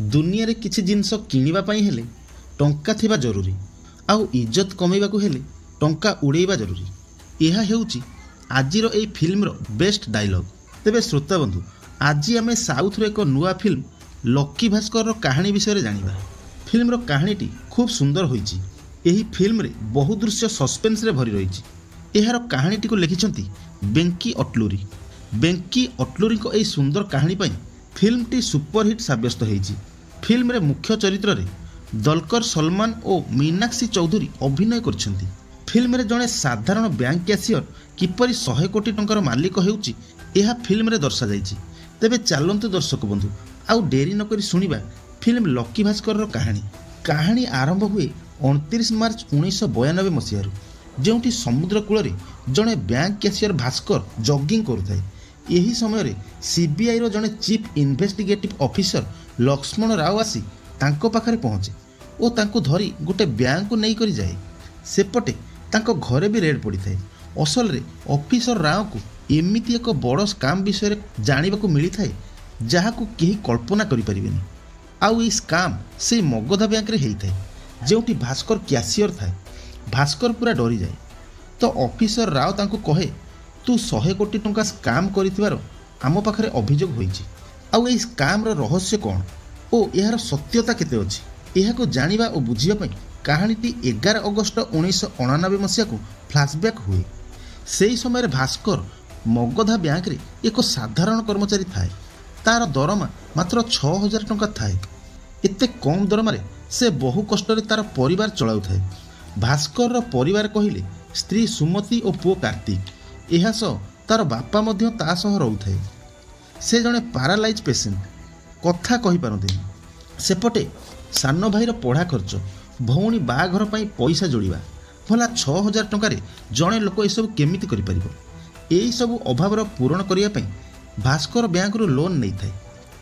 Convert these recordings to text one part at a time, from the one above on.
दुनिया रे किछि जिनस किनिबा पई हेले टंका थिबा जरूरी आउ इज्जत कमेबाकू हेले टंका उड़ेइबा जरूरी। यह हेउची आजिर ए फिल्म रो बेस्ट डायलॉग। तेबे श्रोता बंधु आज आम साउथ रो एक नुआ फिल्म लकी भास्कर रो कहानी विषय रे जानिबा। फिल्म रो कहानीटी खूब सुंदर होईची। एही फिल्म रे बहु दृश्य सस्पेंस रे भरी रहिची। एहार कहानीटी को लिखिछंती बेंकी अटलूरी। बेंकी अटलूरी को एही सुंदर कहानी पई फिल्मटी सुपरहिट साब्यस्त होईची। फिल्म रे मुख्य चरित्र रे दलकर सलमान और मीनाक्षी चौधरी अभिनय करछंती। फिल्म रे जड़े साधारण बैंक कैशियर किपरि 100 कोटी टंकार मालिक हेउची एहा फिल्म रे दर्शा जाईची। तेबे चलंतु दर्शक बंधु आउ डेरी न करी सुनिबा फिल्म लकी भास्कर रो कहानी। कहानी आरंभ हुए 29 मार्च 1992 मसीहारू, जोंठी समुद्र कूल रे जड़े बैंक कैशियर भास्कर जॉगिंग करुथाय। यही समय सीबीआई रो जड़े chief investigative officer Lakshman Rao आसी तांको पाखरे पहुंचे और तांको धरी गोटे बैंक को नहीं करी जाए। सेपटे तांको घरे भी रेड पड़ी थाए। असल रे ऑफिसर राव को एमिति एक बड़ स्काम विषय जानिबा को मिली थाए जहाकू केही कल्पना करि परिबेनी। आउ ई स्काम से मगधा बैंक रे हेई थाए जेउठी भास्कर कैशियर थाए। भास्कर पूरा डरी जाए तो ऑफिसर राव तांको कहे तू 100 कोटी टंका स्काम करिथिबार आम पाखरे अभियोग होईची। आउ ए स्काम रो रहस्य कोन ओ यार सत्यता केते अछि एहा को जानिबा और बुझिबा पई कहानीटी 11 अगस्त 1989 मसीहा को फ्लैशबैक हुए। सेही समय भास्कर मगधा बैंक रे एक साधारण कर्मचारी थाए। तार दरमा मात्र 6000 टंका थाए। एते कम दरमा रे से बहु कष्ट रे तार परिवार चलाउ थाए। भास्कर रो परिवार कहिले स्त्री सुमति और पुओ कार्तिक। एहा सो तार बापा मध्य ता सह रहउ थाए। से जने पैरालाइज पेशेंट कथा कहि पारंती। सेपटे सान भाईर पढ़ा खर्च भौणी बाघर पाई पैसा जोड़िबा भला 6000 टंका जड़े लोक यू केमिति करि परिबो। एही सब अभाव पूरण करिया पई भास्कर बैंक रो लोन नहीं थाए।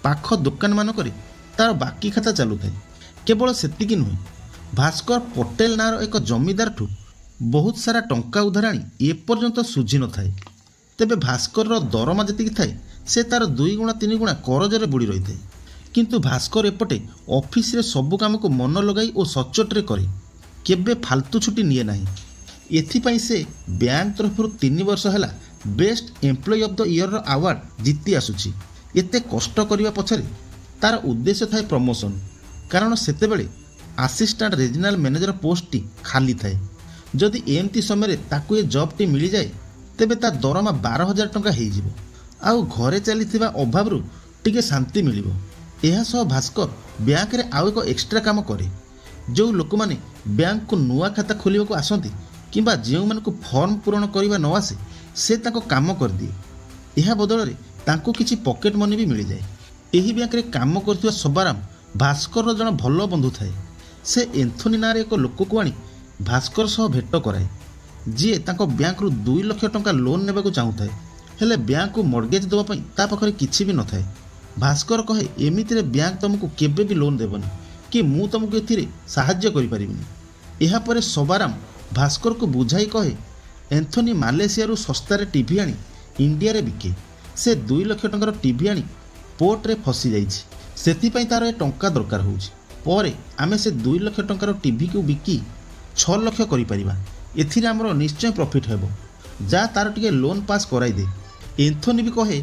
पाख दुकान मानक तार बाकी खाता चालू थाए। केवल सेतिकी नुहे भास्कर पटेल नार एक जमीदार ठू बहुत सारा टंका उधार आनी एपर्यंत सुझी न थाए। तेबे भास्कर रो दरमा जतिकी थाए से तार 2 गुणा 3 गुणा करजरे बुड़ी रही थाए। किंतु भास्कर एपटे ऑफिस रे सबु काम को मन लगाई और सचोट रे करे केबे फालतू छुट्टी निए नाही। एथिपाई से बैंक तरफ 3 वर्ष हैला best employee of the year रो अवार्ड जीति आसुची। एते कष्ट करिवा पछरे तार उद्देश्य थाए प्रमोशन। कारण सेतेबेले असिस्टेंट रीजनल मैनेजर पोस्ट टी खाली थाए। जदि एमती समय ताकू ए जॉब टी मिली जाए तेबे ता दरमा 12000 टंका हेई जिवो आउ घरे चलीथिबा अभाव रु टिके शांति मिलिबो। एहा सह भास्कर बैंक रे आउ एक एक्स्ट्रा काम करे। जो लोक माने बैंक को नुआ खाता खोलिबा को आसंती किंबा जेउ मान को फॉर्म पूरण करिबा न आसे से ताको काम कर दिए। एहा बदल रे तांको किछि पॉकेट मनी भी मिली जाए। एही बैंक रे काम करथिबा सबाराम भास्कर रो जण भल्लो बंधु थाए। से एंथोनी नारे एक लोक को आनी भास्कर सह भेट कराए जी तांको बैंक रु 2 लाख टंका लोन नेबा को चाहू थाए। हेले बैंक को मॉर्गेज देबा पई ता पाखरे किछि भी न थाए। भास्कर कहे एमिति रे बैंक तुमको केबे भी लोन देबनी कि मु तुमको एथिरे सहाय्य करि परिबिनी। एहा परे सबाराम भास्कर को बुझाई कहे एंथोनी मालेशिया रु सस्ता रे टीवी आनी इंडिया रे बिके। से 2 लाख टंकार टीवी आनी पोर्ट रे फसी जाइछि सेति पई तार ए टंका दरकार होउछि। परे आमे से 2 लाख टंकार टीवी को बिकी 6 लाख करि परिबा। एथिरे हमरो निश्चय प्रॉफिट हेबो। जा तार टिके लोन पास कराई दे। एंथोनी भी कहे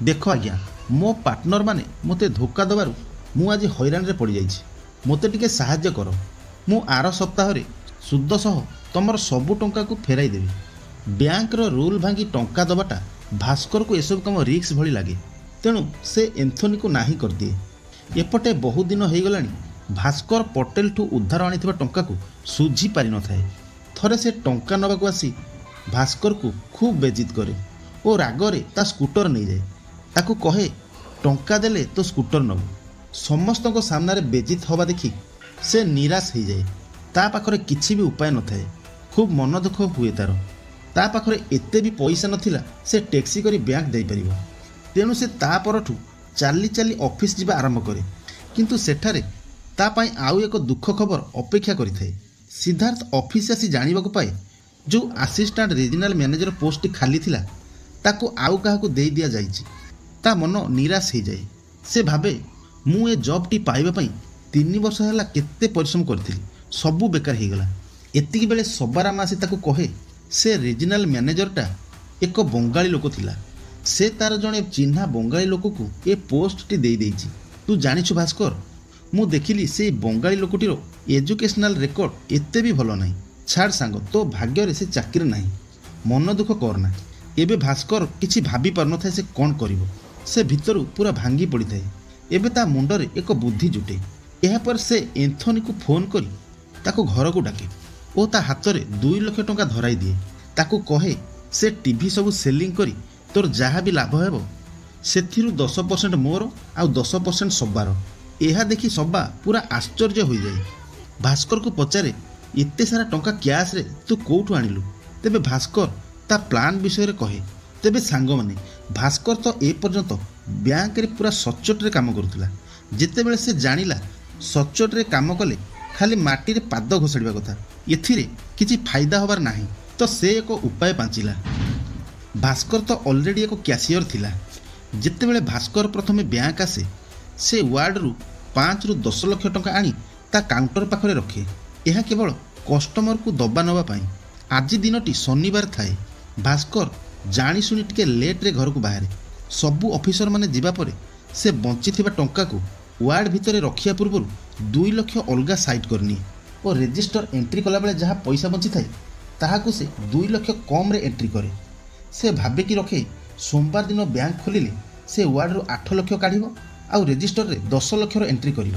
देखो आज्ञा मो पार्टनर माने मते धोखा दबारु मु आज हैरान रे पड़ी जाइछि। मते टिके सहाय्य करो। मु आर सप्ताह रे सुद्ध सह तमर सबु टंका को फेराई देबी। बैंक रो रूल भांगी टंका दबाटा भास्कर को एसब काम रिक्स भली लागे। तेणु से एंथोनी को नाही कर दिए। एपटे बहुत दिन हो गलानी भास्कर पटेल ठू उद्धार आनिथिबा टंका को सुझी पारि न थाए। थरे से टंका नबा को आसी भास्कर को खूब बेजित करे और रागरे ता स्कूटर नहीं जाए। ताकू कहे टंका देले तो स्कूटर नबू। समस्त को सामने बेजित हवा देखी से निराश हो जाए। ता पाखरे किछि भी उपाय न थाए। खूब मन दुख हुए तार। ता पाखरे एते भी पैसा नथिला से टैक्सी करी बैंक दे परिबो। तेणु से ता परठू चाली चाली ऑफिस जीवा आरंभ करे। किंतु सेठारे ता पाई आउ एक दुख खबर अपेक्षा करि थाए। सिद्धार्थ ऑफिस आसी जानिबा को पाए जो असिस्टेंट रीजनल मैनेजर पोस्ट खाली थिला ताको आउ काहा को दे दिया जाइछि। ता मन निराश हो जाए। से भावे ମୁଁ ଏ ଜବ୍ଟି ପାଇବା ପାଇଁ 3 ବର୍ଷ ହେଲା କେତେ ପରିଶ୍ରମ କରିଥିଲି, ସବୁ ବେକାର ହେଇଗଲା। ଏତିକି ବେଳେ ସବାରାମ ଆସି ତାକୁ କହେ ସେ ରିଜିନାଲ ମ୍ୟାନେଜରଟା ଏକ ବଙ୍ଗାଳୀ ଲୋକ ଥିଲା, ସେ ତାର ଜଣେ ଚିହ୍ନା ବଙ୍ଗାଳୀ ଲୋକକୁ ଏ ପୋଷ୍ଟଟି ଦେଇଛି। ତୁ ଜାଣିଛୁ ଭାସ୍କର, ମୁଁ ଦେଖିଲି ସେଇ ବଙ୍ଗାଳୀ ଲୋକଟିର ଏଜୁକେଶନାଲ ରେକର୍ଡ ଏତେ ବି ଭଲ ନାହିଁ। ଛାଡ଼ ସାଙ୍ଗ, ତୋ ଭାଗ୍ୟରେ ସେ ଚାକିରି ନାହିଁ, ମନ ଦୁଃଖ କରନା। ଏବେ ଭାସ୍କର କିଛି ଭାବି ପାରୁନଥାଏ ସେ କ'ଣ କରିବ। ସେ ଭିତରୁ ପୁରା ଭାଙ୍ଗି ପଡ଼ିଥାଏ। ଏବେ ତା ମୁଣ୍ଡରେ ଏକ ବୁଦ୍ଧି ଜୁଟେ। ଏହାପରେ ସେ ଏନ୍ଥୋନିକୁ ଫୋନ୍ କରି ତାକୁ ଘରକୁ ଡାକେ ଓ ତା ହାତରେ 2 ଲକ୍ଷ ଟଙ୍କା ଧରାଇ ଦିଏ। ତାକୁ କହେ ସେ ଟିଭି ସବୁ ସେଲିଂ କରି ତୋର ଯାହା ବି ଲାଭ ହେବ ସେଥିରୁ 10% ମୋର ଆଉ 10% ସବାର। ଏହା ଦେଖି ସବା ପୁରା ଆଶ୍ଚର୍ଯ୍ୟ ହୋଇଯାଏ। ଭାସ୍କରକୁ ପଚାରେ ଏତେ ସାରା ଟଙ୍କା କ୍ୟାସ୍ରେ ତୁ କେଉଁଠୁ ଆଣିଲୁ? ତେବେ ଭାସ୍କର ତା ପ୍ଲାନ୍ ବିଷୟରେ କହେ। ତେବେ ସାଙ୍ଗମାନେ, ଭାସ୍କର ତ ଏ ପର୍ଯ୍ୟନ୍ତ ବ୍ୟାଙ୍କରେ ପୁରା ସଚ୍ଚୋଟରେ କାମ କରୁଥିଲା। ଯେତେବେଳେ ସେ ଜାଣିଲା ସଚ୍ଚୋଟରେ କାମ କଲେ ଖାଲି ମାଟିରେ ପାଦ ଘୋଷାଡ଼ିବା କଥା, ଏଥିରେ କିଛି ଫାଇଦା ହେବାର ନାହିଁ, ତ ସେ ଏକ ଉପାୟ ପାଞ୍ଚିଲା। ଭାସ୍କର ତ ଅଲରେଡ଼ି ଏକ କ୍ୟାସିୟର ଥିଲା। ଯେତେବେଳେ ଭାସ୍କର ପ୍ରଥମେ ବ୍ୟାଙ୍କ ଆସେ ସେ ୱାର୍ଡରୁ 5 ରୁ 10 ଲକ୍ଷ ଟଙ୍କା ଆଣି ତା କାଉଣ୍ଟର ପାଖରେ ରଖେ। ଏହା କେବଳ କଷ୍ଟମରକୁ ଦବା ନେବା ପାଇଁ। ଆଜି ଦିନଟି ଶନିବାର ଥାଏ। ଭାସ୍କର ଜାଣିଶୁଣି ଟିକେ ଲେଟ୍ରେ ଘରକୁ ବାହାରେ। ସବୁ ଅଫିସରମାନେ ଯିବା ପରେ ସେ ବଞ୍ଚିଥିବା ଟଙ୍କାକୁ ୱାର୍ଡ ଭିତରେ ରଖିବା ପୂର୍ବରୁ 2 ଲକ୍ଷ ଅଲଗା ସାଇଟ୍ କରିନିଏ ଓ ରେଜିଷ୍ଟର ଏଣ୍ଟ୍ରି କଲାବେଳେ ଯାହା ପଇସା ବଞ୍ଚିଥାଏ ତାହାକୁ ସେ 2 ଲକ୍ଷ କମ୍ରେ ଏଣ୍ଟ୍ରି କରେ। ସେ ଭାବିକି ରଖେ ସୋମବାର ଦିନ ବ୍ୟାଙ୍କ ଖୋଲିଲେ ସେ ୱାର୍ଡରୁ 8 ଲକ୍ଷ କାଢ଼ିବ ଆଉ ରେଜିଷ୍ଟରରେ 10 ଲକ୍ଷର ଏଣ୍ଟ୍ରି କରିବ।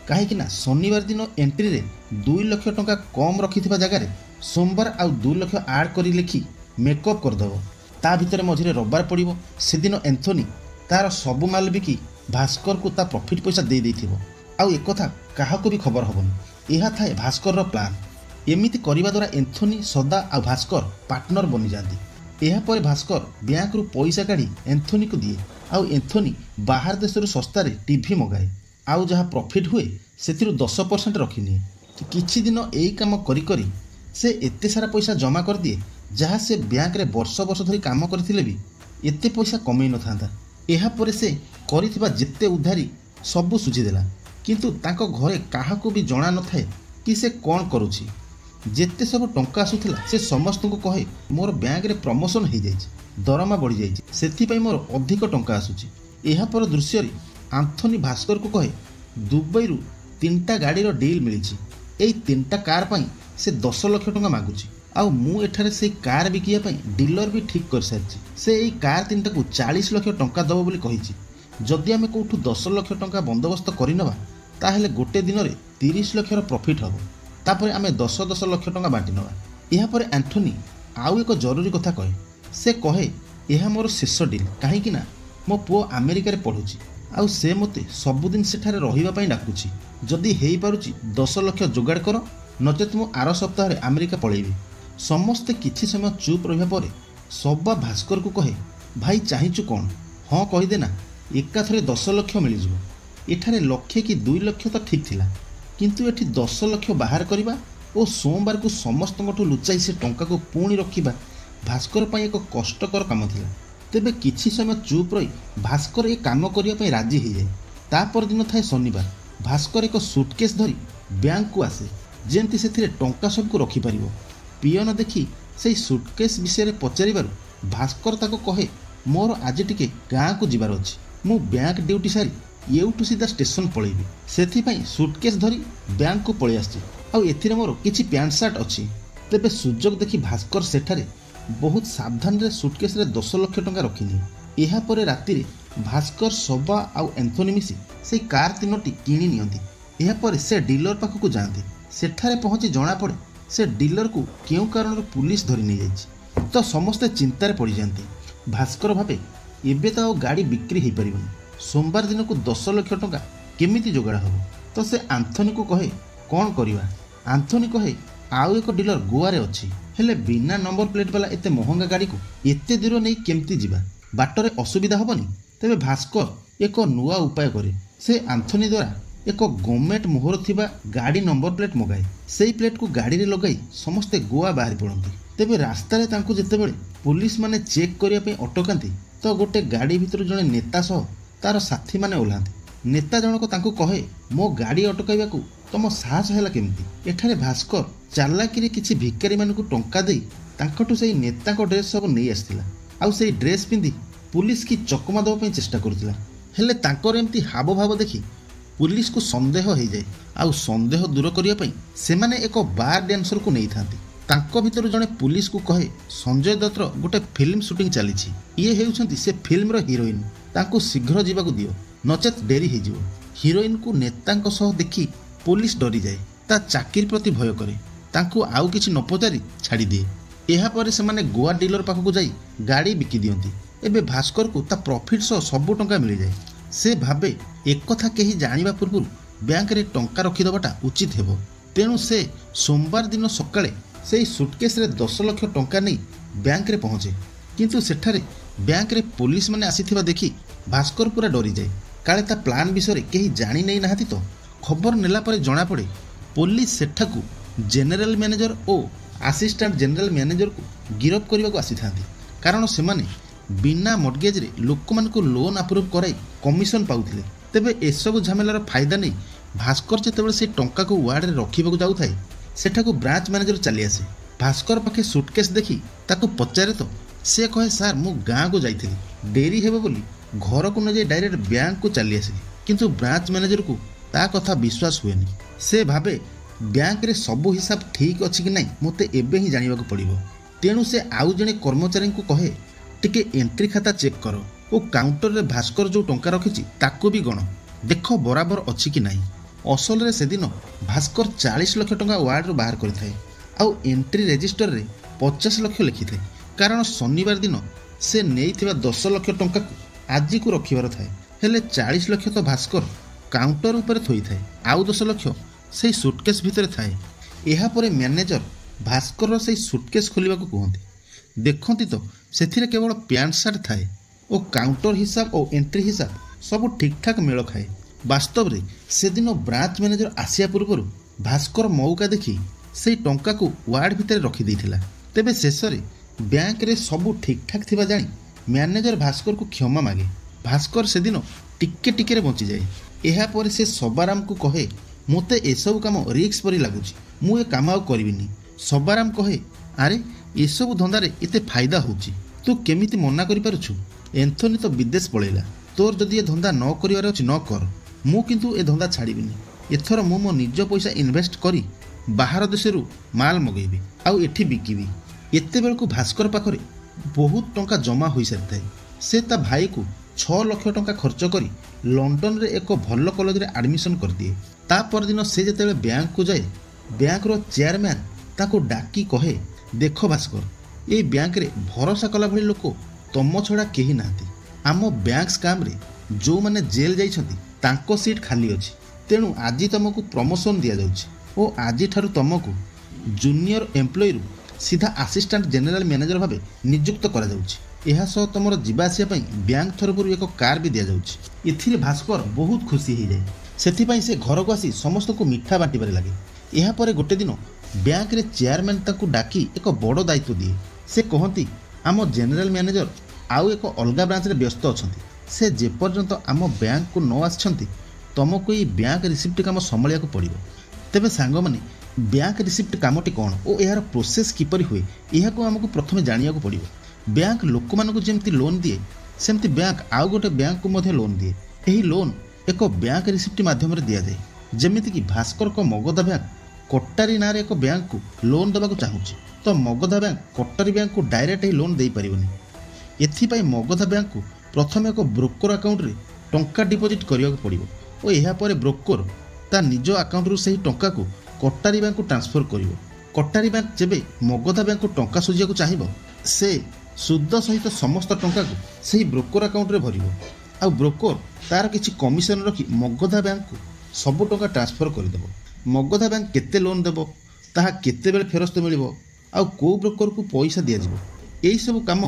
କାହିଁକିନା ଶନିବାର ଦିନ ଏଣ୍ଟ୍ରିରେ 2 ଲକ୍ଷ ଟଙ୍କା କମ୍ ରଖିଥିବା ଜାଗାରେ ସୋମବାର ଆଉ 2 ଲକ୍ଷ ଆଡ଼୍ କରି ଲେଖି ମେକଅପ୍ କରିଦେବ। ତା ଭିତରେ ମଝିରେ ରବିବାର ପଡ଼ିବ। ସେଦିନ ଏନ୍ଥୋନି ତାର ସବୁ ମାଲ ବିକି ଭାସ୍କରକୁ ତା ପ୍ରଫିଟ୍ ପଇସା ଦେଇଥିବ ଆଉ ଏକଥା କାହାକୁ ବି ଖବର ହେବନି। ଏହା ଥାଏ ଭାସ୍କରର ପ୍ଲାନ୍। ଏମିତି କରିବା ଦ୍ୱାରା ଏନ୍ଥୋନି, ସଦା ଆଉ ଭାସ୍କର ପାର୍ଟନର ବନିଯାଆନ୍ତି। ଏହାପରେ ଭାସ୍କର ବ୍ୟାଙ୍କରୁ ପଇସା କାଢ଼ି ଏନ୍ଥୋନିକୁ ଦିଏ ଆଉ ଏନ୍ଥୋନି ବାହାର ଦେଶରୁ ଶସ୍ତାରେ ଟିଭି ମଗାଏ। ଆଉ ଯାହା ପ୍ରଫିଟ୍ ହୁଏ ସେଥିରୁ 10% ରଖିନିଏ। କିଛି ଦିନ ଏଇ କାମ କରି କରି ସେ ଏତେ ସାରା ପଇସା ଜମା କରିଦିଏ ଯାହା ସେ ବ୍ୟାଙ୍କରେ ବର୍ଷ ବର୍ଷ ଧରି କାମ କରିଥିଲେ ବି ଏତେ ପଇସା କମେଇ ନଥାନ୍ତା। ଏହାପରେ ସେ କରିଥିବା ଯେତେ ଉଧାରୀ ସବୁ ସୁଝିଦେଲା, କିନ୍ତୁ ତାଙ୍କ ଘରେ କାହାକୁ ବି ଜଣା ନଥାଏ କି ସେ କ'ଣ କରୁଛି। ଯେତେ ସବୁ ଟଙ୍କା ଆସୁଥିଲା ସେ ସମସ୍ତଙ୍କୁ କହେ ମୋର ବ୍ୟାଙ୍କରେ ପ୍ରମୋସନ୍ ହେଇଯାଇଛି, ଦରମା ବଢ଼ିଯାଇଛି, ସେଥିପାଇଁ ମୋର ଅଧିକ ଟଙ୍କା ଆସୁଛି। ଏହାପର ଦୃଶ୍ୟରେ ଆନ୍ଥୋନି ଭାସ୍କରକୁ କହେ ଦୁବାଇରୁ 3ଟା ଗାଡ଼ିର ଡିଲ୍ ମିଳିଛି। ଏଇ 3ଟା କାର୍ ପାଇଁ ସେ 10 ଲକ୍ଷ ଟଙ୍କା ମାଗୁଛି ଆଉ ମୁଁ ଏଠାରେ ସେଇ କାର୍ ବିକିବା ପାଇଁ ଡିଲର ବି ଠିକ୍ କରିସାରିଛି। ସେ ଏଇ କାର୍ 3ଟାକୁ 40 ଲକ୍ଷ ଟଙ୍କା ଦେବ ବୋଲି କହିଛି। ଯଦି ଆମେ କେଉଁଠୁ 10 ଲକ୍ଷ ଟଙ୍କା ବନ୍ଦୋବସ୍ତ କରିନେବା ତାହେଲେ ଗୋଟେ ଦିନରେ 30 ଲକ୍ଷର ପ୍ରଫିଟ୍ ହେବ। ତାପରେ ଆମେ 10 ଲକ୍ଷ ଟଙ୍କା ବାଣ୍ଟି ନେବା। ଏହାପରେ ଆନ୍ଥୋନି ଆଉ ଏକ ଜରୁରୀ କଥା କହେ। ସେ କହେ ଏହା ମୋର ଶେଷ ଡିଲ୍, କାହିଁକିନା ମୋ ପୁଅ ଆମେରିକାରେ ପଢ଼ୁଛି ଆଉ ସେ ମୋତେ ସବୁଦିନ ସେଠାରେ ରହିବା ପାଇଁ ଡାକୁଛି। ଯଦି ହେଇପାରୁଛି 10 ଲକ୍ଷ ଯୋଗାଡ଼ କର, ନଚେତ୍ ମୁଁ ଆର ସପ୍ତାହରେ ଆମେରିକା ପଳେଇବି। ସମସ୍ତେ କିଛି ସମୟ ଚୁପ୍ ରହିବା ପରେ ସବା ଭାସ୍କରକୁ କହେ ଭାଇ ଚାହିଁଛୁ କ'ଣ? ହଁ କହିଦେ ନା, ଏକାଥରେ 10 ଲକ୍ଷ ମିଳିଯିବ। ଏଠାରେ ଲକ୍ଷେ କି 2 ଲକ୍ଷ ତ ଠିକ୍ ଥିଲା, କିନ୍ତୁ ଏଠି 10 ଲକ୍ଷ ବାହାର କରିବା ଓ ସୋମବାରକୁ ସମସ୍ତଙ୍କଠୁ ଲୁଚାଇ ସେ ଟଙ୍କାକୁ ପୁଣି ରଖିବା ଭାସ୍କର ପାଇଁ ଏକ କଷ୍ଟକର କାମ ଥିଲା। ତେବେ କିଛି ସମୟ ଚୁପ୍ ରହି ଭାସ୍କର ଏ କାମ କରିବା ପାଇଁ ରାଜି ହୋଇଯାଏ। ତା ପରଦିନ ଥାଏ ଶନିବାର। ଭାସ୍କର ଏକ ସୁଟକେସ୍ ଧରି ବ୍ୟାଙ୍କକୁ ଆସେ, ଯେମିତି ସେଥିରେ ଟଙ୍କା ସବୁକୁ ରଖିପାରିବ। ପିଅନ ଦେଖି ସେଇ ସୁଟକେସ୍ ବିଷୟରେ ପଚାରିବାରୁ ଭାସ୍କର ତାକୁ କହେ ମୋର ଆଜି ଟିକେ ଗାଁକୁ ଯିବାର ଅଛି, ମୁଁ ବ୍ୟାଙ୍କ ଡ୍ୟୁଟି ସାରି ଏଉଠୁ ସିଧା ଷ୍ଟେସନ ପଳେଇବି, ସେଥିପାଇଁ ସୁଟକେସ୍ ଧରି ବ୍ୟାଙ୍କକୁ ପଳେଇ ଆସିଛି ଆଉ ଏଥିରେ ମୋର କିଛି ପ୍ୟାଣ୍ଟ ସାର୍ଟ ଅଛି। ତେବେ ସୁଯୋଗ ଦେଖି ଭାସ୍କର ସେଠାରେ ବହୁତ ସାବଧାନରେ ସୁଟକେସ୍ରେ 10 ଲକ୍ଷ ଟଙ୍କା ରଖିନିଏ। ଏହାପରେ ରାତିରେ ଭାସ୍କର, ସବା ଆଉ ଏନ୍ଥୋନି ମିଶି ସେଇ କାର୍ 3ଟି କିଣି ନିଅନ୍ତି। ଏହାପରେ ସେ ଡିଲର ପାଖକୁ ଯାଆନ୍ତି। ସେଠାରେ ପହଞ୍ଚି ଜଣାପଡ଼େ ସେ ଡିଲରକୁ କେଉଁ କାରଣରୁ ପୁଲିସ ଧରି ନେଇଯାଇଛି। ତ ସମସ୍ତେ ଚିନ୍ତାରେ ପଡ଼ିଯାଆନ୍ତି। ଭାସ୍କର ଭାବେ ଏବେ ତ ଆଉ ଗାଡ଼ି ବିକ୍ରି ହୋଇପାରିବନି, ସୋମବାର ଦିନକୁ 10 ଲକ୍ଷ ଟଙ୍କା କେମିତି ଯୋଗାଡ଼ ହେବ? ତ ସେ ଆନ୍ଥୋନିକୁ କହେ କ'ଣ କରିବା? ଆନ୍ଥୋନି କହେ ଆଉ ଏକ ଡିଲର ଗୋଆରେ ଅଛି, ହେଲେ ବିନା ନମ୍ବର ପ୍ଲେଟ୍ ବାଲା ଏତେ ମହଙ୍ଗା ଗାଡ଼ିକୁ ଏତେ ଦୂର ନେଇ କେମିତି ଯିବା? ବାଟରେ ଅସୁବିଧା ହେବନି? ତେବେ ଭାସ୍କର ଏକ ନୂଆ ଉପାୟ କରେ। ସେ ଆନ୍ଥୋନି ଦ୍ୱାରା ଏକ ଗଭର୍ଣ୍ଣମେଣ୍ଟ ମୋହର ଥିବା ଗାଡ଼ି ନମ୍ବର ପ୍ଲେଟ୍ ମଗାଏ। ସେହି ପ୍ଲେଟ୍କୁ ଗାଡ଼ିରେ ଲଗାଇ ସମସ୍ତେ ଗୋଆ ବାହାରି ପଡ଼ନ୍ତି। ତେବେ ରାସ୍ତାରେ ତାଙ୍କୁ ଯେତେବେଳେ ପୁଲିସ ମାନେ ଚେକ୍ କରିବା ପାଇଁ ଅଟକାନ୍ତି ତ ଗୋଟେ ଗାଡ଼ି ଭିତରୁ ଜଣେ ନେତା ସହ ତାର ସାଥୀମାନେ ଓହ୍ଲାନ୍ତି। नेता जनक तांको कहे मो गाड़ी अटकाइबाकू तम साहस हैला केमिति। एठारे भास्कर चालाकिरे किछि भिखारी मानकू टंका देई तांकटू सेई नेताको ड्रेस सब नेई आस्थिला आउ सेई ड्रेस पिंधि पुलिस की चकमा देबा पई चेष्टा करुथिला। हेले तांकर एमती हाव भाव देखि पुलिस को संदेह हो जाए आउ संदेह दूर करिया पई सेमाने एक बार डांसर को नहीं थांती। तांको भितर जने पुलिस को कहे संजय दत्तर गोटे फिल्म शूटिंग चली ये हेउछंती से फिल्म रो हीरोइन तांको शीघ्र जीवाकू दियो नचेत डेरी हो जिवो। हीरोइन को नेतांको सह देखि पुलिस डरी जाए ता चाकरी प्रति भय करे तांको आउ किछि न पचारि छाड़ी दिए। एहा परे सेमाने गोवा डीलर पाखकू जाई गाड़ी बिकी दियंती। एबे भास्कर को ता प्रॉफिट सह सब टंका मिल जाए। से भाबे एक कथा केही जानिबा पूर्व बैंक रे टंका रखिदबाटा उचित हेबो। तेणु से सोमवार दिन सकाळे से सुटकेस रे 10 लाख टंका नहीं बैंक रे पहुंचे किंतु सेठारे बैंक रे पुलिस माने आसीथिबा देखि भास्कर पूरा डरी जाए काले ता प्लान विषय केही जानी नहीं नाहाती। तो खबर नेला परे जणा पड़े पुलिस सेठाकू जनरल मैनेजर ओ असिस्टेंट जनरल मैनेजर को गिरफ करने को आसी थांती कारण से बिना मर्गेज रे लोक मान को लोन अप्रूव कराई कमिशन पाउथिले। तेबे एसबू झमेलार फायदा नहीं भास्कर जेतेबेले से टंका को वार्ड रे रखिबाकू जाउथाय सेठाकू ब्रांच मैनेजर चली आसे। भास्कर पाखे सुटकेस देखि ताकू पचारे तो से कहे सार मु गाँ को जाइथिली डेरी हेबो बोली घर को न जाई डायरेक्ट बैंक को चली आसिली किंतु ब्रांच मैनेजर को ता कथा विश्वास हुएनी। से भाबे बैंक रे सबू हिसाब ठीक अछि कि नहीं मते एबे ही जानिबाकू पड़िबो। तेणु से आउ जने कर्मचारी को कहे टिके एंट्री खाता चेक करो ओ काउंटर रे भास्कर जो टंका रखिछि ताको भी गण देख बराबर अछि कि नहीं। असल रे सेदिन भास्कर 40 लाख टंका वार्ड रो बाहर करथाय आउ एंट्री रजिस्टर रे 50 लाख लिखिथे कारण शनिवार दिन से नेइथिबा 10 लाख टंका को आज को रखिबार थाए। हेले 40 लाख तो भास्कर काउंटर ऊपर थोई थाए आउ 10 लाख से सुटकेस भितर थाए। एहा परे मैनेजर भास्कर रो से सुटकेस खोलिबाकू कहंती देखंती तो सेथिरे केवल पैंट शर्ट थाए ओ काउंटर हिसाब और एंट्री हिसाब सब ठीक ठाक मेल खाए। वास्तव रे से दिन ब्रांच मैनेजर आसिया पूर्व भास्कर मौका देखि से टंका को वार्ड भितर रखी देथिला। तेबे शेष रे बैंक रे सब ठीक ठाक थिबा जानी मैनेजर भास्कर को क्षमा मागे। भास्कर से दिन टिके टिके रे बंची जाए। एहा पर से सबाराम को कहे मोते एसबू काम रिक्स परी लागुची मु ए काम आउ करबिनी। सबाराम कहे अरे एसबू धंदारे एते फायदा होची तू केमिति मना करि पारुछु। एंथोनी तो विदेश पळेला तोर जदि ए धंदा न करिवार अछि न कर मु किंतु ए धंदा छाड़ीबिनी। एथर मु मो निज पैसा इन्वेस्ट करी बाहर देशरू माल मगेबी आउ एठी बिकिबी। एते बेल को भास्कर पाखरे बहुत टंका जमा होई सारिथाय। से ता भाई को 6 लाख टंका खर्च करी लंडन रे एक भल कॉलेज रे एडमिशन कर दिए। ता पर दिन से जेतेबेले बैंक को जाए बैंक रो चेयरमैन ताको डाकी कहे देख भास्कर ये बैंक रे भरोसा कला भली लोक तम छड़ा केही नाहंती। आम बैंक स्काम रे जो माने जेल जाइछंती तांको सीट खाली अछि तेणु आज तुमको प्रमोशन दिया जाउछि ओ आज ठारू तुमको जूनियर एम्प्लॉय रु सीधा असिस्टेंट जनरल मैनेजर भाबे नियुक्त करा जाउछि। एहा सह तुमर जीवा आसिया पई बैंक थरपुर एक कार भी दिया जाउछि। एथिरे भास्कर बहुत खुशी हो जाए सेथिपई से घर को आसी समस्त को मिठा बांटिबारे लागे। एहा परे गोटे दिन बैंक रे चेयरमैन ताकू डाकी एक बड़ दायित्व दिए। से कहती आम जनरल मैनेजर आउ एक अलग ब्रांच रे व्यस्त अछंती से जेपर्यंत आम बैंक को न आछंती तुमको ये बैंक रिसिप्ट काम संभालिया को पड़िबो। तेबे सांग माने बैंक रिसिप्ट कामटी कौन और यार प्रोसेस किपरि हुए यह को हमको प्रथमे जानिया को पड़िबो। बैंक लोक मानकु जेमती लोन दिए सेमती बैंक आउ गोटे बैंक को मध्य लोन दिए। एही लोन एक बैंक रिसिप्ट माध्यम रे दिया जाए जेमिति कि भास्कर को मगधा बैंक कट्टारी नारे एक बैंक को लोन देवा चाहूँगी तो मगधा बैंक कट्टारी बैंक को डायरेक्ट ही लोन दे पारिबनी। एथिपाई मगधा बैंक को प्रथम एक ब्रोकर अकाउंट रे टंका डिपोजिट करिया को पड़िबो और एहा परे ब्रोकर ता निज अकाउंट रु सही टंका को कट्टारी बैंक को ट्रांसफर करिवो। कट्टारी बैंक जेबे मगधा बैंक को टंका सुझिया को चाहिबो से सुद सहित समस्त टंका को सही ब्रोकर अकाउंट रे भरिवो आ ब्रोकर तार किछि कमिशन रखी मगधा बैंक को सब टंका ट्रांसफर करदेव। मगधा बैंक केते लोन देव ताहा केते बेले फेरस्त मिलिबो आ को ब्रोकर को पैसा दिया जिवो एई सब काम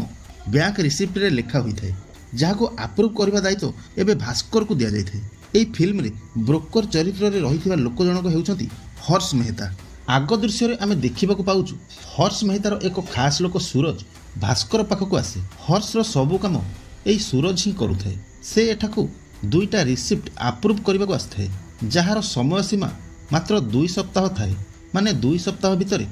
बैंक रिसिप्ट रे लिखा होई थाए जहाँ को अप्रूव करबा दायित्व एबे भास्कर को दिया जाय थाए। एई फिल्म रे ब्रोकर चरित्र रे रहिथिबा लोक जनक हेउछंती हर्ष मेहता। आग दृश्य रे आमे देखिबाकू पाउछु हर्ष मेहतार एक खास लोक सूरज भास्कर पाखक आसे। हर्ष रो सबु काम एई सूरज ही करुथाए। से एठाकू दुईटा रिसिप्ट आप्रुव करने आसए जार समय सीमा मात्र 2 सप्ताह थाए माने 2 सप्ताह भितर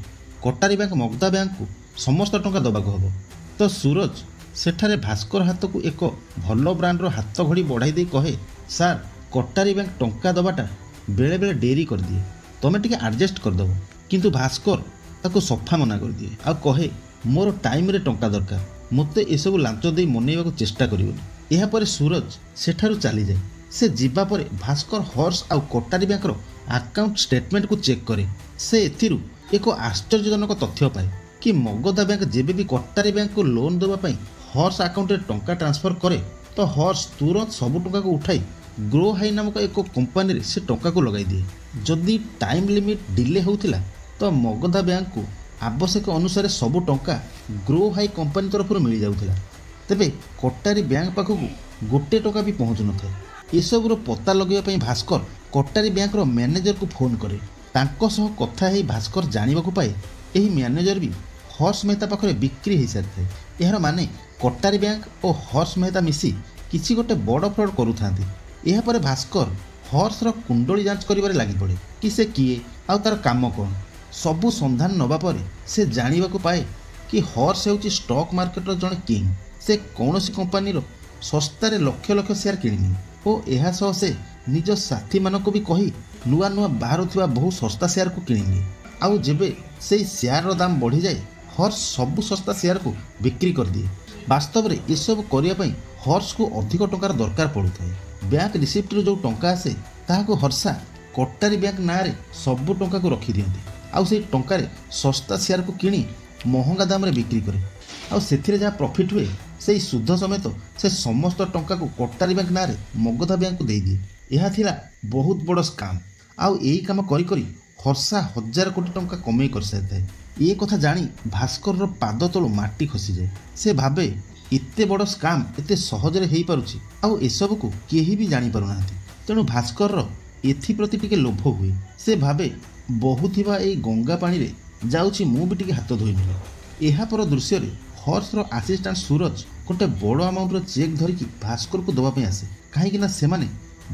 कटारी बैंक मगधा बैंक को समस्त टंका दबाक हम। तो सूरज सेठारे भास्कर हाथ को एक भल ब्रांडर हाथ घड़ी बढ़ाई दे कहे सार कटारी बैंक टंका दबाटा बेले बेले डेरी कर दिए तमें टिके एडजस्ट करदेव। किंतु भास्कर ताको सफा मना कर दिए आ कहे मोर टाइम रे टंका दरकार मते एसबू लांच दे मनइबा चेष्टा करिवनी। एहा परे सूरज सेठारु चली जाए। से जीवा परे भास्कर हॉर्स आउ कटारी बैंकर अकाउंट स्टेटमेंट को चेक करे। से एथिरु एक आश्चर्यजनक तथ्य पाए कि मगधा बैंक जेबे भी कटारी बैंक को लोन देवा पई हॉर्स अकाउंट रे टंका ट्रांसफर करे तो हॉर्स तुरंत सबु टंका को उठाई ग्रो हाई नामक एक कंपनी रे से टंका को लगाई दिए। जदि टाइम लिमिट डिले होउथिला तो मगधा बैंक को आवश्यक अनुसार सबु टंका ग्रो हाई कंपनी तरफ मिल जाउथिला। तेबे कटारी बैंक पाखक गोटे टंका भी पहुँचु न थाए। एसबूर पता लगे भास्कर कटारी बैंक मैनेजर को फोन करे। तांको सह कथा है भास्कर जानवाक पाए यही मैनेजर भी हर्ष मेहता पाखरे बिक्री हो सारी थाए। यार माने कटारी बैंक और हर्ष मेहता मिसी किसी गोटे बड़ फ्रड करुथांती। यह पर भास्कर हर्षर कुंडली जांच करिबारे लागि पड़े कि से किए आउ तार काम कौन सबू संधान नवा परे से जानिबाकु पाए कि हर्ष हेउची स्टॉक मार्केटर जड़े किंग। से कौनसी कंपनीर सस्तारे लक्ष लक्ष शेयर किणी और यह सह से निज साथी मानक भी कही नुआ नुआ बाहर बहु सस्ता शेयर को किणी आउ जेबे से शेयर दाम बढ़ी जाए हर्ष सबु सस्ता शेयर को बिक्री कर दिए। वास्तव में यह करने हर्ष को अधिक टंकार दरकार पड़ू थाए। बैंक रिसिप्ट जो टंका आसे ताहाको हर्षा कटारी बैंक ना रे सबु टंका को रखी दियंती आउ से टंकारे सस्ता शेयर को किणी महंगा दाम रे बिक्री करे आउ सेथिरे जहाँ प्रॉफिट हुए से सुध समेत से समस्त टंका को कटारी बैंक ना रे मगधा बैंक को दे दिए। यह थिला बहुत बड़ स्काम आउ यही काम करी करी हर्षा 1000 कोटी टंका कमई कर सारी। ये कथा जानी भास्कर पाद तलू माटी खसी जाए। से भाबे इत्ते बड़ स्काम एते सहजरे हेई पारुछि आउ एसबू को केही भी जानी पारुनाहांती। तेणु भास्कर एथिप्रति टिके लोभ हुए। से भाबे बहुथिबा एई गंगा पानी रे जाउछि मु भी टिके हाथ धोइनि। एहा पर दृश्य रे हर्षर असिस्टेंट सूरज गोटे बड़ अमाउंटर चेक धरिकी भास्कर को दवा आसे कहीं सेमाने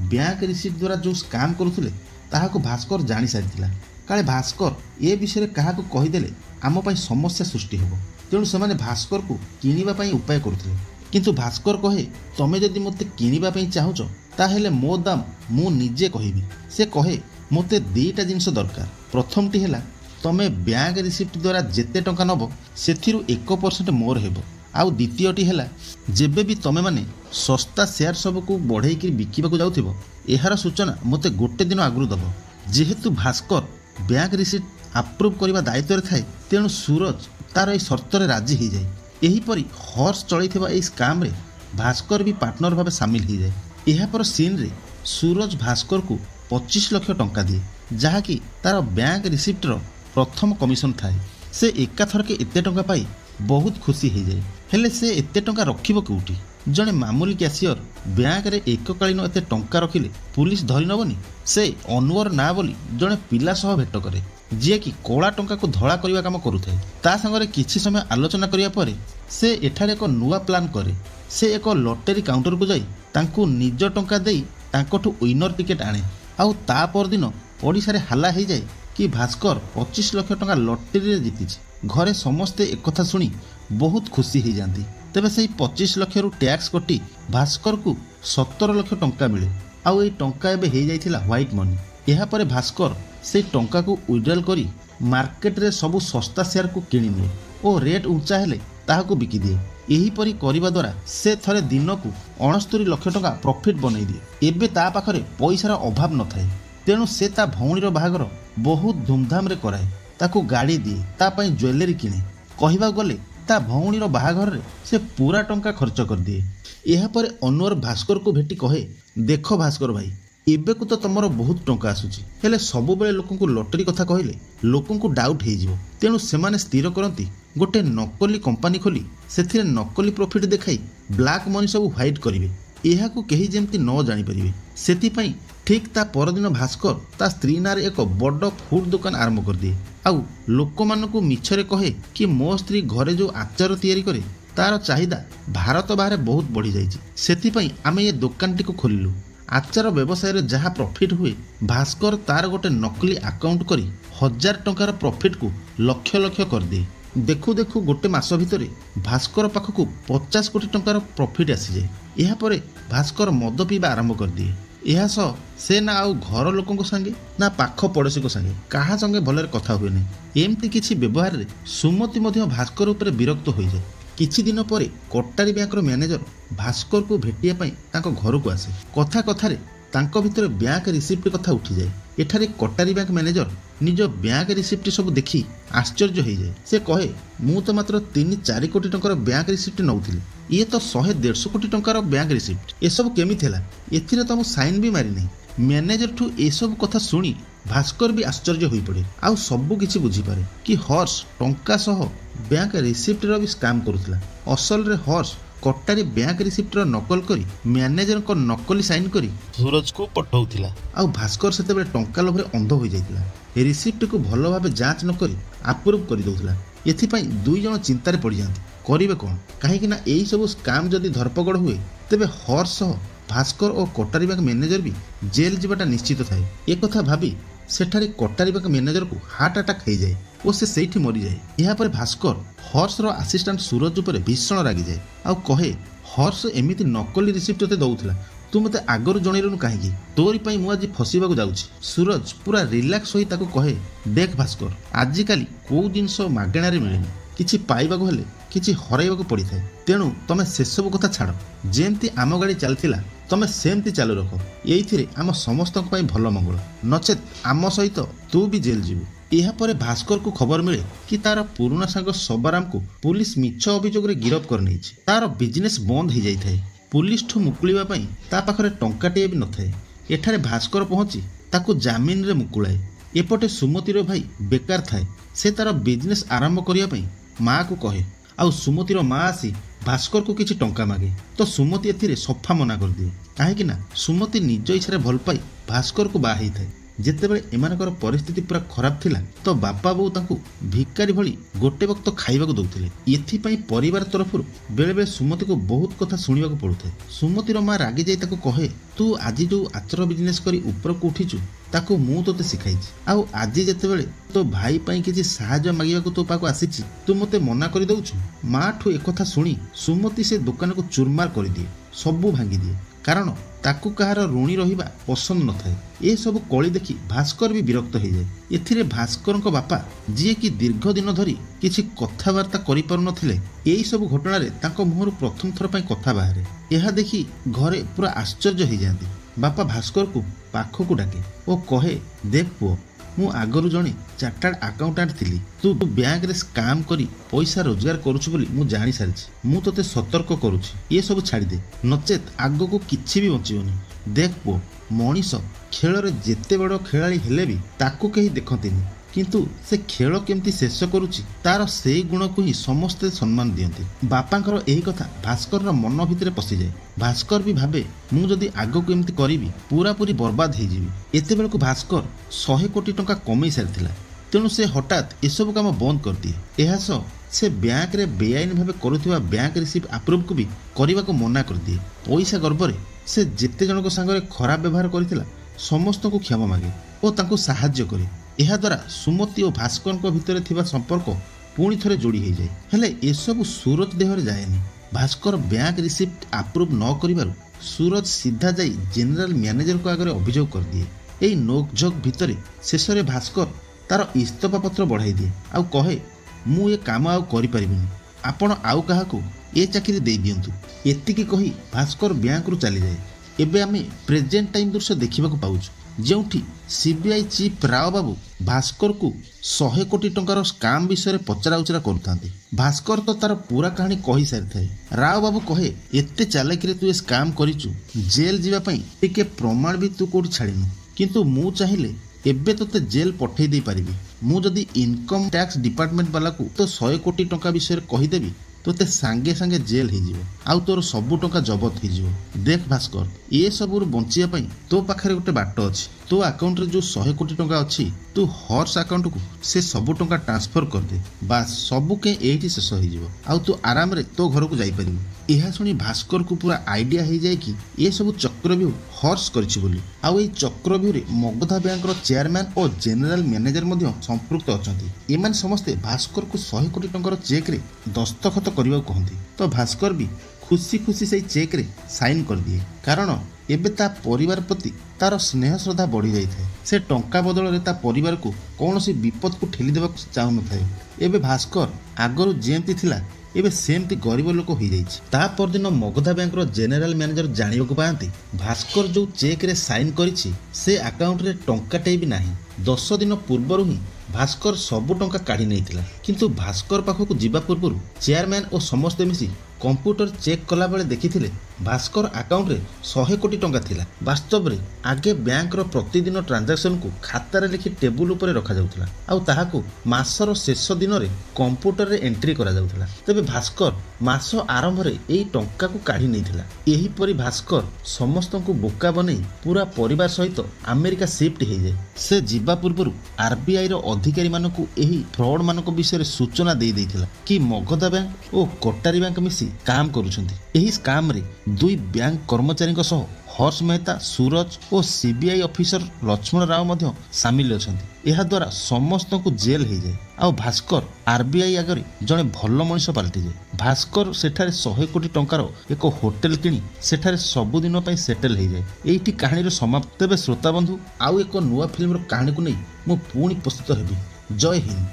बैंक रिसीट द्वारा जो स्काम करुले ताहाको भास्कर जानी सारी काले भास्कर ए विषय क्या कहीदेले आम समस्या सृष्टि होब। तेणु से भास्कर को किणवाई उपाय करुले किंतु भास्कर कहे तमें जदि मते किणवाई चाहूच ताहेले मो दाम मु निजे कहबी। से कहे मते 2टा जिनस दरकार। प्रथमटी है तमे बैंक रिसिप्ट द्वारा जेते टंका नब सेथिरु 1% मोर हेबो आउ द्वितीयटी है जेबे भी तमे माने सस्ता शेयर सब को बढ़ई बिकिबाकू जाउथिबो एहार सूचना मते गोटे दिन आगु दब। जेहेतु भास्कर बैंक रिसिप्ट आप्रुव करने दायित्व थाए तेणु सूरज तार यह सर्त राजी हो जाए। यहीपरि हर्ष चलता स्काम रे भास्कर भी पार्टनर भाव सामिल हो जाए। यह पर सीन रे सूरज भास्कर को 25 लाख टंका दिए जहाँकि तार बैंक रिसिप्टर प्रथम कमिशन थाए। से एकाथरक एते टंका पाई बहुत खुशी हो जाए। हेले से एते टंका रखिबो कोउठी? जड़े मामूली कैशियर बैंक रे एककालीन एते टंका रखिले पुलिस धरी नबनी। से अनवर ना बोली जड़े पिला सह भेट करे जी कि कला टंका को धड़ा करने काम करुए। ता संगे किछि समय आलोचना करिया परे से एठारे एक नुआ प्लान करे। से एक लॉटरी काउंटर को जाई तांकू निज टंका देई तांकोठु विनर टिकेट आणे आउ ता पर दिन ओडिसा रे हल्ला हो जाए कि भास्कर 25 लाख टंका लॉटरी जीति। घरे समस्ते एक कथा सुनी बहुत खुशी हो जाती। तेबे से 25 लाख रु टैक्स कटी भास्कर को 17 लाख टंका मिले आउ ये टंका एबे हो जाइथिला व्हाइट मनी। यह पर भास्कर से टंका को विड्रॉल करी मार्केट रे सबु सस्ता शेयर को किणी निए और रेट ऊंचा हेले ताहाको बिकी दिए। यही परी करिबा द्वारा से थरे दिन को 69 लाख टंका प्रॉफिट बनई दिए। एबे ता पाखरे पैसार अभाव न थाए तेणु से ता भौणीर बाहागर बहुत धूमधाम रे कराए। ताको गाड़ी दिए ता पई ज्वेलरी किणे कहिबा गले ता भौणीर बाहागर रे से पूरा टंका खर्च कर दिए। यह पर अनवर भास्कर को भेटी कहे देख भास्कर भाई एबे को तो तुमर बहुत टंका आसुची हेले सबु बेले लोकन को लॉटरी कथा कहले लोकन को डाउट हे जिवो। तेणु सेमाने स्थिर करती गोटे नकली कंपनी खोली सेथिरे नकली प्रॉफिट देखाई ब्लैक मनी सब व्हाइट करिवे एहा को केही जेमती न जानि परिवे। सेति पई ठीक ता परदिन भास्कर ता स्त्री नार एक बड़ फूड दुकान आरंभ कर दिए आउ लोक मानकु मिछरे कहे कि मो स्त्री घरे जो आचार तैयारी करे तार चाहिदा भारत बाहर बहुत बढ़ी जाइछि सेथिपई आमे ये दुकानटी को खोलिलु। आचार व्यवसाय जहाँ प्रॉफिट हुए भास्कर तार गोटे नकली अकाउंट करी 1000 टंकार प्रॉफिट को लक्ष लक्ष कर दिए। देखु देखु गोटे मास भितर भास्कर पाखक 50 कोटी टंकार प्रॉफिट आसी जाए। यह परे भास्कर मद पीवा आरंभ कर दिए। यह सह से ना आउ घर लोकों संगे ना पाख पड़ोशी को संगे कहा संगे भलरे कथा हुए नहीं। एमती किछि व्यवहार रे सुमति मध्य भास्कर उपर विरक्त हो जाए। किछि दिन पर कटारी बैंक मैनेजर भास्कर को भेटिया पई तांको घर को आसे। कथा कथारे तांको भितर बैंक रिसिप्ट कथा उठी जाए। एठारे कटारी बैंक मैनेजर निज बैंक रिसिप्ट सब देखी आश्चर्य हो जाए। से कहे मु तो मात्र 3-4 कोटी टंकार बैंक रिसिप्ट नौथिली, ये तो 100-150 कोटी टंकार बैंक रिसिप्ट। ए सब केमिति हैला? एथिरे तो मु साइन भी मारि नहीं। मैनेजर ठू ए सब कथा सुनी भास्कर भी आश्चर्य हो पड़े। आउ सबु किछि बुझी पारे कि हर्ष टंका सह बैंक रिसिप्ट रो भी स्कैम करुथला। असल रे हर्ष कटारी बैंक रिसिप्ट रो नकल करी मैनेजर को नकली साइन करी सूरज को पठाउथिला। आउ भास्कर सेते बेले टंका लोभरे अंध हो जाइतिला। रिसिप्ट को भलो भाबे जांच न करी अप्रूव करि दउथिला। एथिपई दुई जण चिंतारे पड़ जांती करिवे कोन, काहेकि ना एई सब स्कैम जदी धरपकड़ हुए तेबे हर्ष सह भास्कर और कटारी बैंक मैनेजर भी जेल जीवाटा निश्चित थाए। ए कथा भाबी सेठारे कटारी बैंक मैनेजर को हार्ट अटैक हो जाए और से सेठी मरी जाए। यहाँ पर भास्कर हर्ष रो असिस्टेंट सूरज उपर भीषण रागी जाए। आउ कहे हर्ष एमिति नकली रिसिप्ट ते दउथला, तू मते आगरु जणैरनु काहेकि? तोरी पई मु आज फसीबाकू जाउछि। सूरज पूरा रिलैक्स होई ताको कहे देख भास्कर, आजि काली को जिंस मागणारे मिलेनी, किछि पाइबाकू हेले किछि हराइबाकू पड़ी थाए। तेणु तमे से सब कथा छाड़, जेमती आम गाड़ी चलथिला तमे सेमती चालू रख। एइथिरे आम समस्तक पई भलो मंगल, नचेत आम सहित तू भी जेल जीवु। यह पर भास्कर को खबर मिले कि तार पुराना सांग सबाराम को पुलिस मिछ अभियोग रे गिरफ कर नेछि। तार बिजनेस बंद हो जाई थाए। पुलिस ठू मुकुलिबा पई ता पाखरे टंकाटे भी न थाए। एठारे भास्कर पहुंची ताकू जामिन रे मुकुलाए। एपटे सुमतिर भाई बेकार थाए। से तार बिजनेस आरंभ करिया पई माँ को कहे। आउ सुमतिर माँ आसी भास्कर को किछि टंका मागे तो सुमति एथिरे सफा मना कर दिए। काहेकि ना सुमति निज इच्छा भल पाई भास्कर को बाही थाए। जेतेबेले एमानकर परिस्थिति पूरा खराब थिला तो बापा बो तांकू भिकारी भली गोटे वक्त खाइबाकू दउथिले। एथिपई परिवार तरफ बेले बेले सुमति को बहुत कथा सुनिबाकू पड़ुथे। सुमतिर माँ रागी जाई ताको कहे तू आज जो आचर बिजनेस करी ऊपर को उठीचु ताको मु तोते सिखाइछि। आउ आज जेतेबेले तो भाई पई किछि सहाय्य मागिबाकू तो पाको आसीछि तू मते मना करि दउछु। माँ ठू एकथा सुनी सुमति से दुकान को चुरमार कर दिए, सबू भांगी दिए, कारण ताकू कहार ऋणी रहिबा पसंद न थाए। ए सब कली देखी भास्कर भी विरक्त हो जाए। एथिरे भास्कर को बापा जी कि दीर्घ दिन धरी किछि कथावार्ता करि पारु नथिले, एई सब घटना रे तांको मुहरु प्रथम थर पई कथा बाहरे। यह देखी घरे पूरा आश्चर्य हो जाती। बापा भास्कर को पाखक डाके और कहे देख पुओ, मु आगरु जणे चार्टर्ड अकाउंटेंट थिली। तू बैंक रे स्कैम करी पैसा रोजगार करूछु बोली मु जानि सारिछि। मु तोते सतर्क करूछि, ये सब छाड़ी दे, नचेत आगो को किछि भी बचिबनी। देख पुओ, मनीष खेल रे जेते बड़ खेलाड़ी हेले भी ताकू कहीं देखंतिनी, किंतु से खेल केमती शेष करुछि तार से गुण को ही समस्ते सम्मान दियंती। बापांकर एही कथा भास्कर मन भितर पशि जाए। भास्कर भी भाबे मु जदि आगो को एमती करिवि पूरा पूरी बर्बाद हो जीवी। एते बेलକୁ भास्कर 100 कोटी टंका कमई सारिथिला। तेणु से हठात एसबू काम बंद कर दिए। यह सह से बैंक रे बेआईन भावे करुथिबा बैंक रिसीव अप्रूव को भी करने को मना कर दिए। पैसा गर्भरे से जेते जनक संगे खराब व्यवहार करथिला समस्त को क्षमा मागे और तांको सहाय्य करे। यह द्वारा सुमति और भास्कर भितर थिबा संपर्क पुणी थरे जोड़ी हो जाए। हेले एसबू सूरज Dehre जाएनी। Bhaskar bank receipt approve न करिबारु सूरज सीधा जाई जनरल मैनेजर को आगे अभियोग कर दिए। यही नोकझोक भितर शेष में भास्कर तार इस्तफा पत्र बढ़ाई दिए आउ कहे मु ये काम आउ करि परिबिनी, आपण आउ काहाकू ए चाकरी दे दियंतु। एतिकी कही भास्कर बैंक रु चली जाए। एबे आमे प्रेजेंट टाइम दृश्य देखिबाकू पाउछु जेउठी सीबीआई चीफ राव बाबू भास्कर को 100 कोटी टंकार स्काम विषय पचरा उचरा करुथांती। भास्कर तो तार पूरा कहानी कही सारी थाए। राव बाबू कहे एते चालाकी तू स्काम करिचु, जेल जीवा पई टिके प्रमाण भी तू कोठी छाड़िनु, किंतु मु चाहिले एबे तोते जेल पठेई दे पारिबी। मु जदि इनकम टैक्स डिपार्टमेंट वाला को तो 100 कोटी टंका विषय कहीदेवी तोते सांगे सांगे जेल हो आउ तोर सबु टंका जबत हो। देख भास्कर ये सबू बंचिया पई तो पाखरे गोटे बाट अच्छी। तो अकाउंट रे जो 100 कोटी टंका अच्छी तू हॉर्स अकाउंट को से सबु टंका ट्रांसफर कर दे। बास सबु के एठी शेष हो आउ तू आराम रे तो घर को जाई परिबु। यह शुणी भास्कर को पूरा आइडिया हो जाए कि ये सब चक्रव्यूह हॉर्स करिछि बोली। आउ ए चक्रव्यूह रे मगधा बैंक रो चेयरमैन और जनरल मैनेजर मध्य संपृक्त अछंती। एमान समस्ते भास्कर को 100 कोटी टंकार चेक रे दस्तखत करबा कहंती। तो भास्कर भी खुशी खुशी से चेक रे साइन कर दिए कारण एबे ता परिवार प्रति तार स्नेह श्रद्धा बढ़ी जाई थाए। से टंका बदल रे ता परिवार को कौनसी विपद को ठेली देबा चाहू न थाए। एबे भास्कर आगरु जेंती थिला एबे सेमती गरीब लोक हो जाइछि। ता परदिन मगधा बैंक रो जनरल मैनेजर जानिबा को पांती भास्कर जो चेक रे साइन करिछि से अकाउंट रे टंकाटे भी नाही। 10 दिन पूर्वरु ही भास्कर सबु टंका काढ़ी नैथिला किंतु भास्कर पाखक जीवा पूर्व चेयरमैन और समस्ते मिसी कंप्यूटर चेक कला बेले देखिथिले भास्कर अकाउंट रे 100 कोटी टंका थिला। वास्तव रे आगे बैंक रो प्रतिदिन ट्रांजैक्शन को खाता रे लिखि टेबुल ऊपर रखा जाउथला आउ ताहाकू मासर शेष दिन रे कंप्यूटर रे एंट्री करा जाउथला। तबे भास्कर मास आरंभ रे एई टंका को काढ़ी नैथिला। एही परि भास्कर समस्त को बोका बनै पूरा परिवार सहित अमेरिका शिफ्ट हो जाए। से जीवा पूर्व आरबीआई रो अधिकारी मानकू एही फ्रॉड मानक विषय सूचना दे देथिला कि मगधा बैंक और कोटारी बैंक मिसी काम करुछंती। एही स्काम रे दुई बैंक कर्मचारी सह हर्ष मेहता सूरज और सीबीआई ऑफिसर लक्ष्मण राव मध्य सामिल अछंती। एहा द्वारा समस्त को जेल हो जाए आ भास्कर आरबीआई आगे जड़े भल मनीष पलटि जाए। भास्कर सेठारे 100 कोटी टंकार एक होटेल किनी सेठारे सबुदिन पई सेटल हो जाए। एइठी कहानी समाप्त। तेबे श्रोता बंधु आउ एक नुआ फिल्म कहानी को नहीं मु पुणी प्रस्तुत हेबी। जय हिंद।